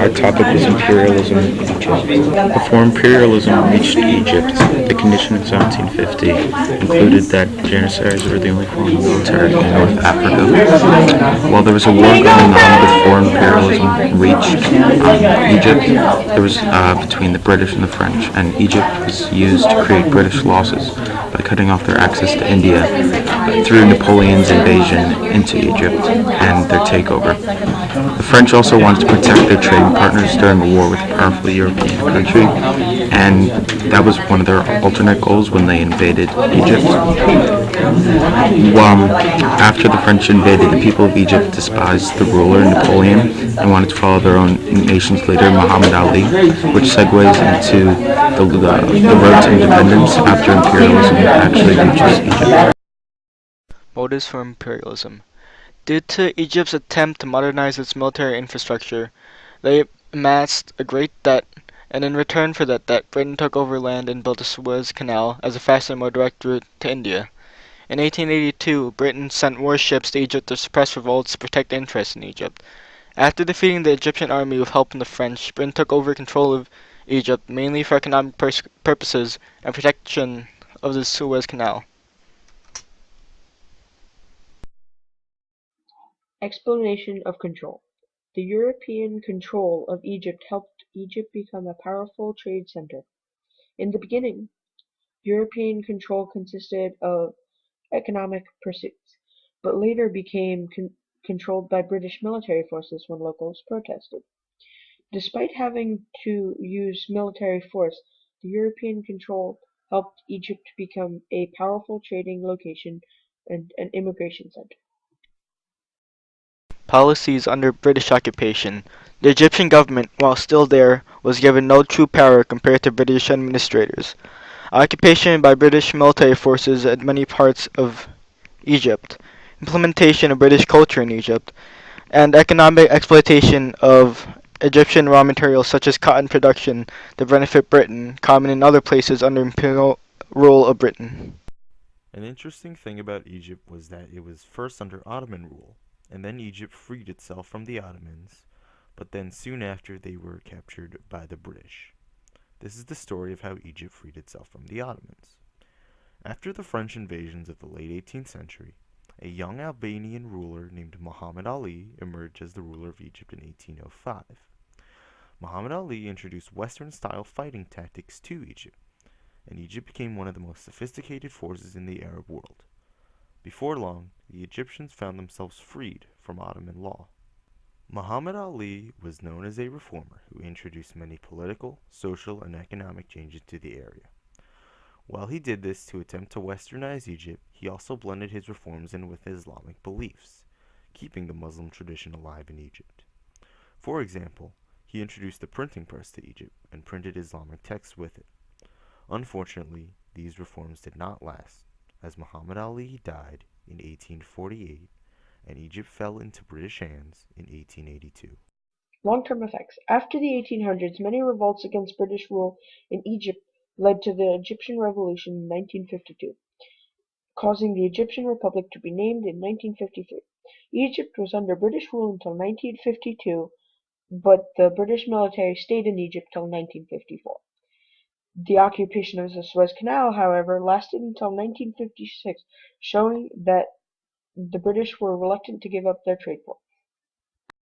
Our topic was imperialism in Egypt. Before imperialism reached Egypt, the condition in 1750 included that Janissaries were the only foreign military in North Africa. While there was a war going on before imperialism reached Egypt, there was between the British and the French, and Egypt was used to create British losses by cutting off their access to India through Napoleon's invasion into Egypt and their takeover. The French also wanted to protect their trading partners during a war with a powerful European country, and that was one of their alternate goals when they invaded Egypt. After the French invaded, the people of Egypt despised the ruler, Napoleon, and wanted to follow their own nation's leader, Muhammad Ali, which segues into the road to independence after imperialism actually reaches Egypt. Motives for imperialism. Due to Egypt's attempt to modernize its military infrastructure, they amassed a great debt, and in return for that debt, Britain took over land and built the Suez Canal as a faster and more direct route to India. In 1882, Britain sent warships to Egypt to suppress revolts to protect interests in Egypt. After defeating the Egyptian army with help from the French, Britain took over control of Egypt mainly for economic purposes and protection of the Suez Canal. Explanation of control. The European control of Egypt helped Egypt become a powerful trade center. In the beginning, European control consisted of economic pursuits, but later became controlled by British military forces when locals protested. Despite having to use military force, the European control helped Egypt become a powerful trading location and an immigration center. Policies under British occupation. The Egyptian government, while still there, was given no true power compared to British administrators. Occupation by British military forces at many parts of Egypt, implementation of British culture in Egypt, and economic exploitation of Egyptian raw materials such as cotton production to benefit Britain, common in other places under imperial rule of Britain. An interesting thing about Egypt was that it was first under Ottoman rule, and then Egypt freed itself from the Ottomans, but then soon after they were captured by the British. This is the story of how Egypt freed itself from the Ottomans. After the French invasions of the late 18th century, a young Albanian ruler named Muhammad Ali emerged as the ruler of Egypt in 1805. Muhammad Ali introduced Western-style fighting tactics to Egypt, and Egypt became one of the most sophisticated forces in the Arab world. Before long, the Egyptians found themselves freed from Ottoman law. Muhammad Ali was known as a reformer who introduced many political, social, and economic changes to the area. While he did this to attempt to westernize Egypt, he also blended his reforms in with Islamic beliefs, keeping the Muslim tradition alive in Egypt. For example, he introduced the printing press to Egypt and printed Islamic texts with it. Unfortunately, these reforms did not last, as Muhammad Ali died in 1848 and Egypt fell into British hands in 1882. Long-term effects. After the 1800s, many revolts against British rule in Egypt led to the Egyptian Revolution in 1952, causing the Egyptian Republic to be named in 1953. Egypt was under British rule until 1952, but the British military stayed in Egypt till 1954. The occupation of the Suez Canal, however, lasted until 1956, showing that the British were reluctant to give up their trade port.